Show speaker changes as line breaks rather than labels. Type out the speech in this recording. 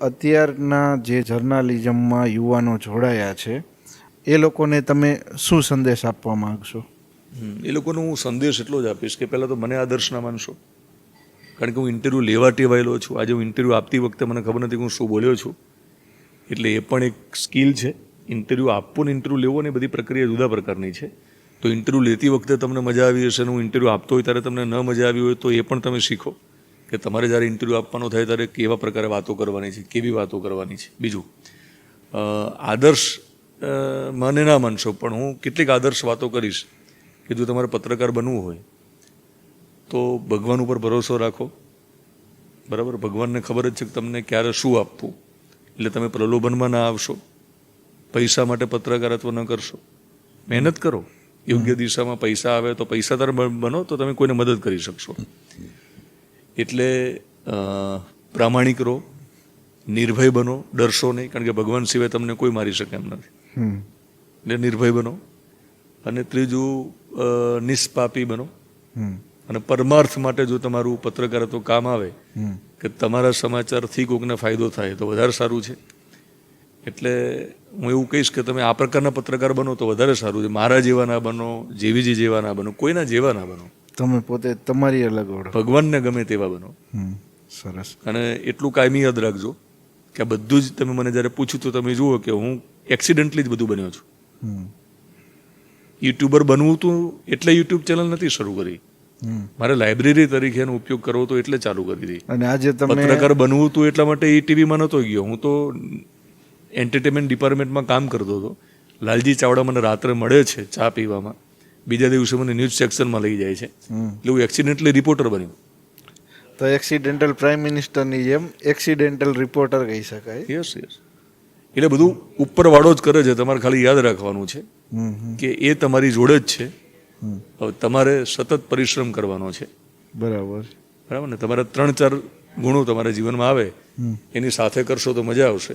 અત્યારના જે જર્નાલિઝમમાં યુવાનો જોડાયા છે એ લોકોને તમે શું સંદેશ આપવા માગશો?
એ લોકોનો હું સંદેશ એટલો જ આપીશ કે પહેલાં તો મને આદર્શ ના માનશો, કારણ કે હું ઇન્ટરવ્યૂ લેવા ટેવાયેલો છું. આજે હું ઇન્ટરવ્યૂ આપતી વખતે મને ખબર નથી કે હું શું બોલ્યો છું, એટલે એ પણ એક સ્કિલ છે. ઇન્ટરવ્યૂ આપવું ને ઇન્ટરવ્યૂ લેવો ને બધી પ્રક્રિયા જુદા પ્રકારની છે. તો ઇન્ટરવ્યૂ લેતી વખતે તમને મજા આવી હશે અને હું ઇન્ટરવ્યૂ આપતો હોય ત્યારે તમને ન મજા આવી હોય તો એ પણ તમે શીખો કે તમારે જ્યારે ઇન્ટરવ્યૂ આપવાનો થાય ત્યારે કેવા પ્રકારે વાતો કરવાની છે, કેવી વાતો કરવાની છે. બીજું, આદર્શ મને ના માનશો, પણ હું કેટલીક આદર્શ વાતો કરીશ કે જો તમારે પત્રકાર બનવું હોય તો ભગવાન ઉપર ભરોસો રાખો. બરાબર, ભગવાનને ખબર જ છે કે તમને ક્યારે શું આપવું, એટલે તમે પ્રલોભનમાં ના આવશો. પૈસા માટે પત્રકારત્વ ન કરશો, મહેનત કરો. યોગ્ય દિશામાં પૈસા આવે તો પૈસાદાર બનો તો તમે કોઈને મદદ કરી શકશો. એટલે પ્રામાણિક રહો, નિર્ભય બનો, ડરશો નહીં, કારણ કે ભગવાન સિવાય તમને કોઈ મારી શકે એમ નથી. એટલે નિર્ભય બનો. અને ત્રીજું, નિષ્પાપી બનો. અને પરમાર્થ માટે જો તમારું પત્રકારત્વ કામ આવે કે તમારા સમાચારથી કોઈકને ફાયદો થાય તો વધારે સારું છે. એટલે હું એવું કહીશ કે તમે આ પ્રકારના પત્રકાર બનો તો વધારે સારું છે. મારા જેવા ના બનો, જેવીજી જેવા ના બનો, કોઈના જેવા ના બનો.
તમે પોતે તમારી અલગ ઓળખ,
ભગવાનને ગમે તેવા બનો.
સરસ.
અને એટલું કાયમી યાદ રાખજો કે આ બધું જ તમે મને જ્યારે પૂછ્યું તો તમે જુઓ કે હું એક્સિડન્ટલી જ બધું બન્યો છું. યુટ્યુબર બનવું હતું એટલે યુટ્યુબ ચેનલ નથી શરૂ કરી. મારે લાઇબ્રેરી તરીકે એનો ઉપયોગ કરવો હતો એટલે ચાલુ કરી હતી.
અને આજે તમે
પત્રકાર બનવું હતું એટલા માટે એ ટીવીમાં નહોતો ગયો. હું તો એન્ટરટેનમેન્ટ ડિપાર્ટમેન્ટમાં કામ કરતો હતો. લાલજી ચાવડા મને રાત્રે મળે છે ચા પીવામાં, બીજા દિવસે મને ન્યૂઝ સેક્શનમાં લઈ જાય છે. એટલે હું એક્સિડન્ટલી રિપોર્ટર બન્યો.
તો એક્સિડેન્ટલ પ્રાઇમ મિનિસ્ટરની જેમ એક્સિડેન્ટલ રિપોર્ટર કહી શકાય.
Yes yes. એટલે બધું ઉપરવાળો જ કરે છે, તમારે ખાલી યાદ રાખવાનું છે કે એ તમારી જોડે જ છે. હવે તમારે સતત પરિશ્રમ કરવાનો છે.
બરાબર.
બરાબર ને? તમારે 3-4 ગુણો તમારા જીવનમાં આવે એની સાથે કરશો તો મજા આવશે.